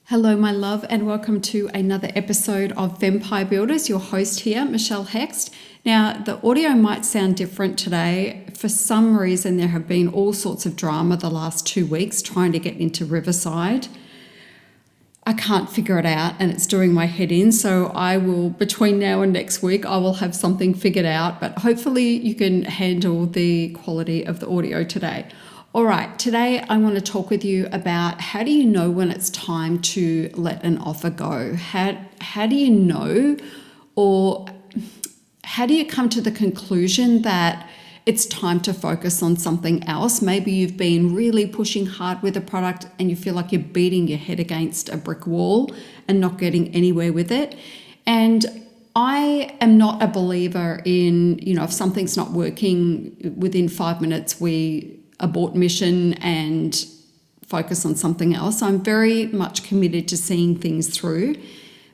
Hello, my love, and welcome to another episode of Vampire Builders. Your host here, Michelle Hext. Now, the audio might sound different today. For some reason, there have been all sorts of drama the last 2 weeks trying to get into Riverside. I can't figure it out and it's doing my head in. So I will, between now and next week, I will have something figured out, but hopefully you can handle the quality of the audio today. All right, today I want to talk with you about how do you know when it's time to let an offer go? How do you know, or how do you come to the conclusion that it's time to focus on something else? Maybe you've been really pushing hard with a product and you feel like you're beating your head against a brick wall and not getting anywhere with it. And I am not a believer in, if something's not working, within 5 minutes we abort mission and focus on something else. I'm very much committed to seeing things through.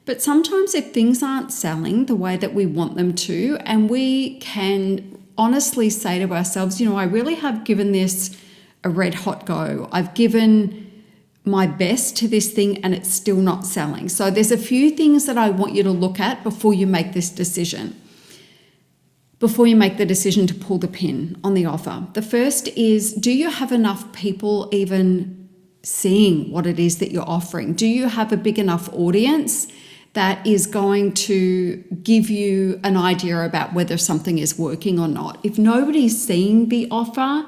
But sometimes if things aren't selling the way that we want them to, and we can honestly say to ourselves, I really have given this a red hot go. I've given my best to this thing and it's still not selling. So there's a few things that I want you to look at before you make this decision. Before you make the decision to pull the pin on the offer. The first is, do you have enough people even seeing what it is that you're offering? Do you have a big enough audience that is going to give you an idea about whether something is working or not? If nobody's seeing the offer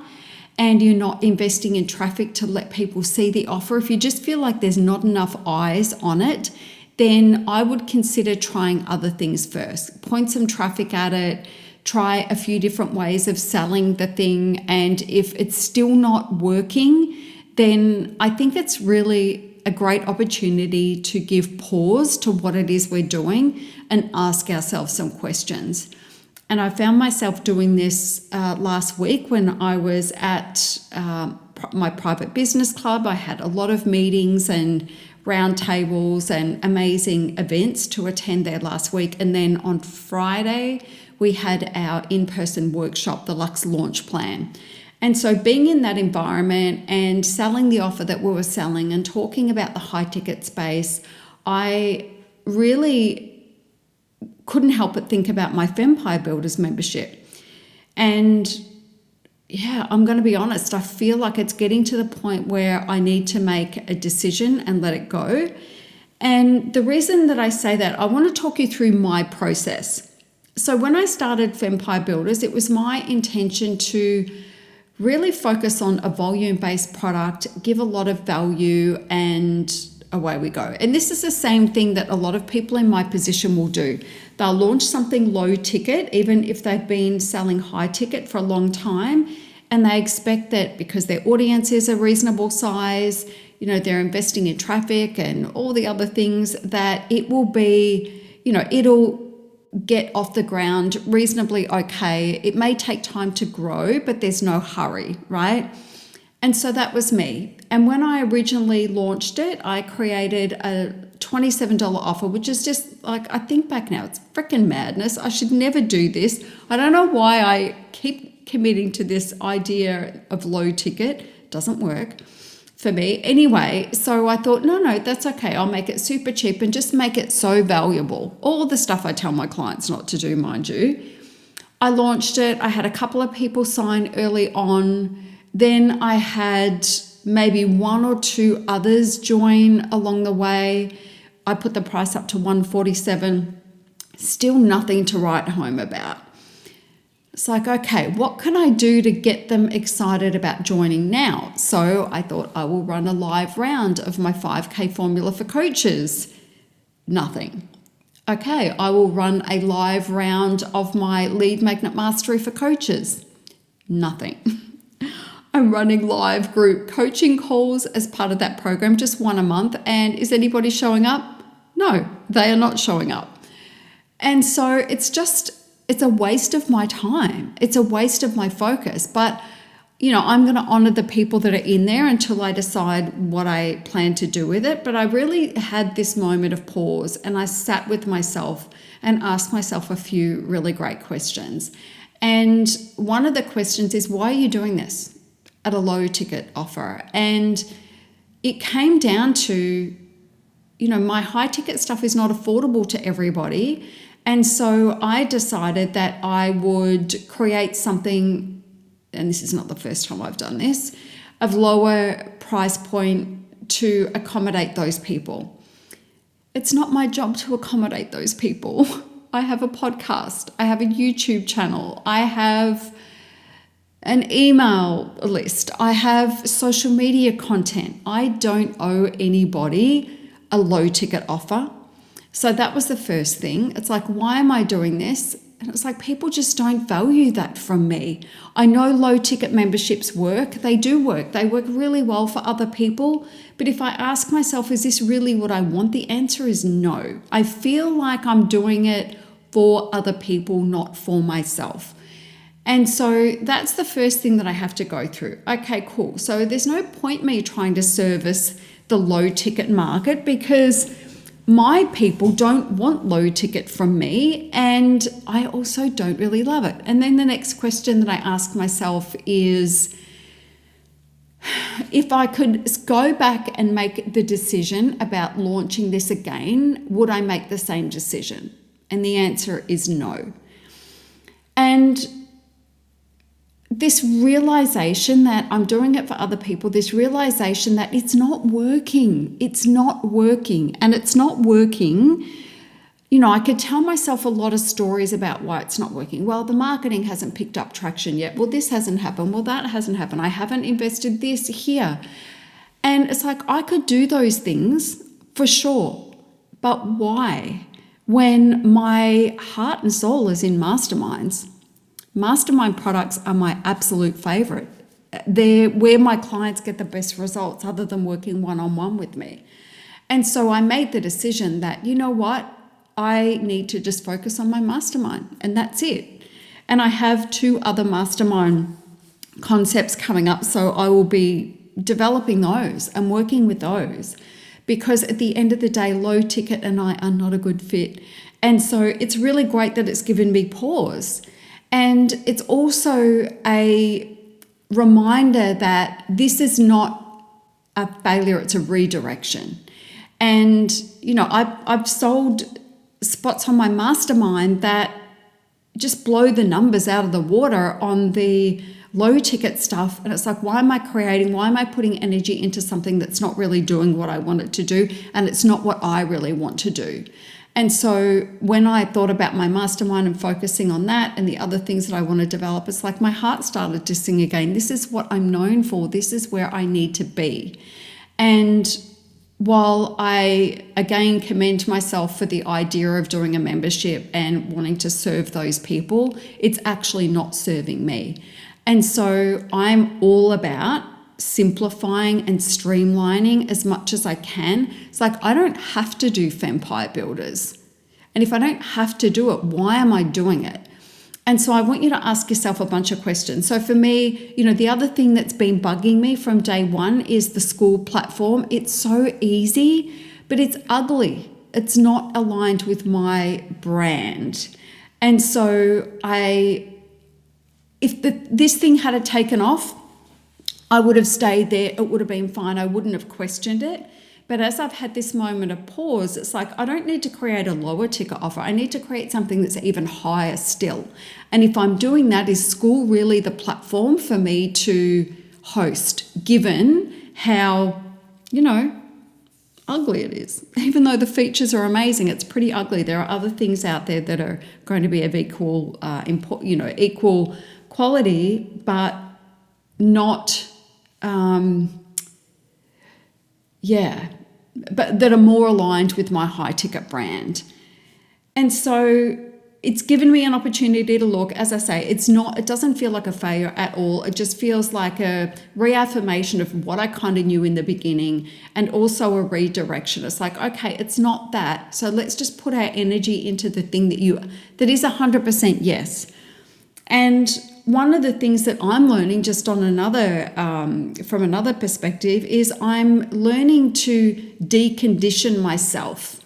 and you're not investing in traffic to let people see the offer, if you just feel like there's not enough eyes on it, then I would consider trying other things first. Point some traffic at it. Try a few different ways of selling the thing. And if it's still not working, then I think it's really a great opportunity to give pause to what it is we're doing and ask ourselves some questions. And I found myself doing this last week when I was at my private business club. I had a lot of meetings and roundtables and amazing events to attend there last week. And then on Friday, we had our in-person workshop, the Luxe Launch Plan. And so being in that environment and selling the offer that we were selling and talking about the high ticket space, I really couldn't help but think about my Vampire Builders membership. And yeah, I'm going to be honest, I feel like it's getting to the point where I need to make a decision and let it go. And the reason that I say that, I want to talk you through my process. So when I started Vampire Builders, it was my intention to really focus on a volume-based product, give a lot of value, and away we go. And this is the same thing that a lot of people in my position will do. They'll launch something low ticket, even if they've been selling high ticket for a long time, and they expect that because their audience is a reasonable size, they're investing in traffic and all the other things, that it will be, it'll get off the ground reasonably okay. It may take time to grow, but there's no hurry, right? And so that was me. And when I originally launched it, I created a $27 offer, which is just like, I think back now, it's freaking madness. I should never do this. I don't know why I keep committing to this idea of low ticket. It doesn't work for me. Anyway, so I thought, no, that's okay. I'll make it super cheap and just make it so valuable. All the stuff I tell my clients not to do, mind you. I launched it. I had a couple of people sign early on. Then I had maybe 1 or 2 others join along the way. I put the price up to $147. Still nothing to write home about. It's like, okay, what can I do to get them excited about joining now? So I thought I will run a live round of my 5K formula for coaches. Nothing. Okay, I will run a live round of my lead magnet mastery for coaches. Nothing. I'm running live group coaching calls as part of that program, just 1 a month. And is anybody showing up? No, they are not showing up. And so it's a waste of my time. It's a waste of my focus. But, I'm going to honor the people that are in there until I decide what I plan to do with it. But I really had this moment of pause and I sat with myself and asked myself a few really great questions. And one of the questions is, why are you doing this at a low ticket offer? And it came down to my high ticket stuff is not affordable to everybody. And so I decided that I would create something, and this is not the first time I've done this, of lower price point to accommodate those people. It's not my job to accommodate those people. I have a podcast. I have a YouTube channel. I have an email list. I have social media content. I don't owe anybody a low ticket offer. So that was the first thing. It's like, why am I doing this? And it's like, people just don't value that from me. I know low ticket memberships work. They do work. They work really well for other people. But if I ask myself, is this really what I want? The answer is no. I feel like I'm doing it for other people, not for myself. And so that's the first thing that I have to go through. Okay, cool. So there's no point me trying to service the low ticket market because my people don't want low ticket from me, and I also don't really love it. And then the next question that I ask myself is, if I could go back and make the decision about launching this again, would I make the same decision? And the answer is no. And this realization that I'm doing it for other people, this realization that it's not working, and it's not working. I could tell myself a lot of stories about why it's not working. Well, the marketing hasn't picked up traction yet. Well, this hasn't happened. Well, that hasn't happened. I haven't invested this here. And it's like, I could do those things for sure, but why? When my heart and soul is in masterminds. Mastermind products are my absolute favorite. They're where my clients get the best results other than working one-on-one with me. And so I made the decision that, you know what, I need to just focus on my mastermind, and that's it. And I have 2 other mastermind concepts coming up, so I will be developing those and working with those, because at the end of the day, low ticket and I are not a good fit. And so it's really great that it's given me pause. And it's also a reminder that this is not a failure, it's a redirection. And, I've sold spots on my mastermind that just blow the numbers out of the water on the low ticket stuff. And it's like, why am I putting energy into something that's not really doing what I want it to do? And it's not what I really want to do. And so when I thought about my mastermind and focusing on that and the other things that I want to develop, it's like my heart started to sing again. This is what I'm known for. This is where I need to be. And while I, again, commend myself for the idea of doing a membership and wanting to serve those people, it's actually not serving me. And so I'm all about simplifying and streamlining as much as I can. It's like, I don't have to do Fempire Builders. And if I don't have to do it, why am I doing it? And so I want you to ask yourself a bunch of questions. So for me, the other thing that's been bugging me from day one is the school platform. It's so easy, but it's ugly. It's not aligned with my brand. And so if this thing had taken off, I would have stayed there. It would have been fine. I wouldn't have questioned it. But as I've had this moment of pause, it's like, I don't need to create a lower ticket offer. I need to create something that's even higher still. And if I'm doing that, is school really the platform for me to host, given how, ugly it is? Even though the features are amazing, it's pretty ugly. There are other things out there that are going to be of equal quality, but not... but that are more aligned with my high ticket brand. And so it's given me an opportunity to look, as I say, it doesn't feel like a failure at all. It just feels like a reaffirmation of what I kind of knew in the beginning, and also a redirection. It's like, okay, it's not that. So let's just put our energy into the thing that is 100% yes. And one of the things that I'm learning, just on from another perspective, is I'm learning to decondition myself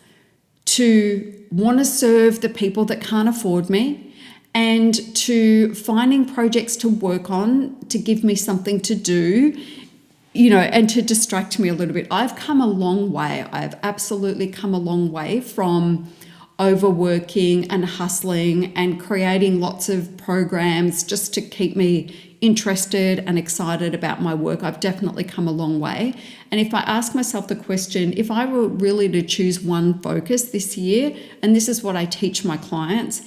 to want to serve the people that can't afford me, and to finding projects to work on to give me something to do, and to distract me a little bit. I've come a long way. I've absolutely come a long way from overworking and hustling and creating lots of programs just to keep me interested and excited about my work. I've definitely come a long way. And if I ask myself the question, if I were really to choose one focus this year, and this is what I teach my clients,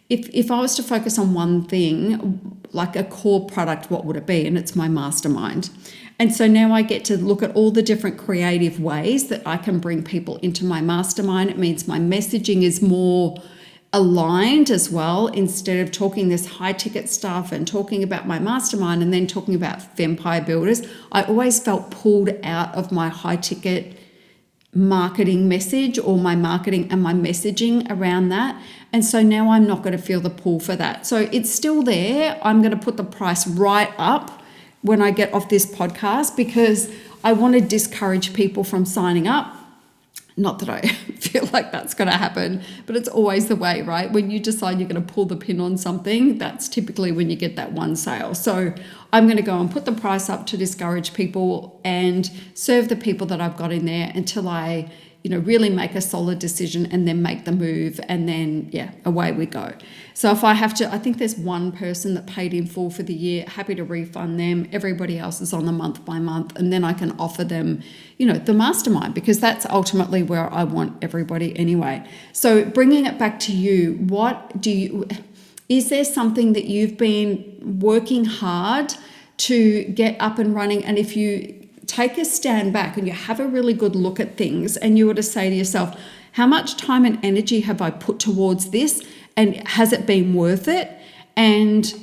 if I was to focus on one thing, like a core product, what would it be? And it's my mastermind. And so now I get to look at all the different creative ways that I can bring people into my mastermind. It means my messaging is more aligned as well. Instead of talking this high ticket stuff and talking about my mastermind and then talking about Vampire Builders, I always felt pulled out of my high ticket marketing message or my marketing and my messaging around that. And so now I'm not going to feel the pull for that. So it's still there. I'm going to put the price right up when I get off this podcast because I want to discourage people from signing up. Not that I feel like that's going to happen, but it's always the way, right? When you decide you're going to pull the pin on something, that's typically when you get that one sale. So I'm going to go and put the price up to discourage people and serve the people that I've got in there until I, really make a solid decision and then make the move. And then, away we go. So if I have to, I think there's one person that paid in full for the year, happy to refund them. Everybody else is on the month by month. And then I can offer them, the mastermind, because that's ultimately where I want everybody anyway. So bringing it back to you, is there something that you've been working hard to get up and running? And if you take a stand back and you have a really good look at things and you were to say to yourself, how much time and energy have I put towards this? And has it been worth it? And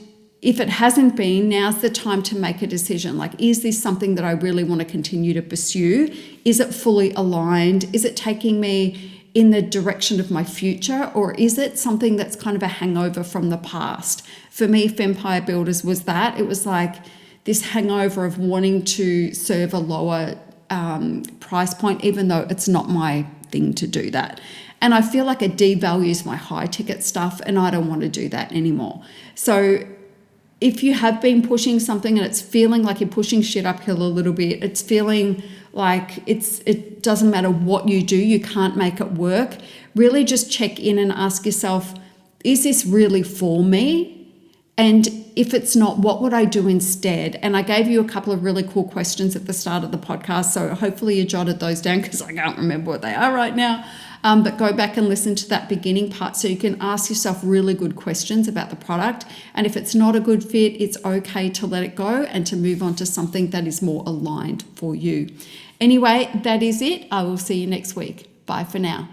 if it hasn't been, now's the time to make a decision. Like, is this something that I really want to continue to pursue? Is it fully aligned? Is it taking me in the direction of my future? Or is it something that's kind of a hangover from the past? For me, Vampire Builders was that. It was like this hangover of wanting to serve a lower price point, even though it's not my thing to do that. And I feel like it devalues my high ticket stuff, and I don't want to do that anymore. So if you have been pushing something and it's feeling like you're pushing shit uphill a little bit, it's feeling like it doesn't matter what you do, you can't make it work, really just check in and ask yourself, is this really for me? And if it's not, what would I do instead? And I gave you a couple of really cool questions at the start of the podcast, so hopefully you jotted those down because I can't remember what they are right now. But go back and listen to that beginning part so you can ask yourself really good questions about the product. And if it's not a good fit, it's okay to let it go and to move on to something that is more aligned for you. Anyway, that is it. I will see you next week. Bye for now.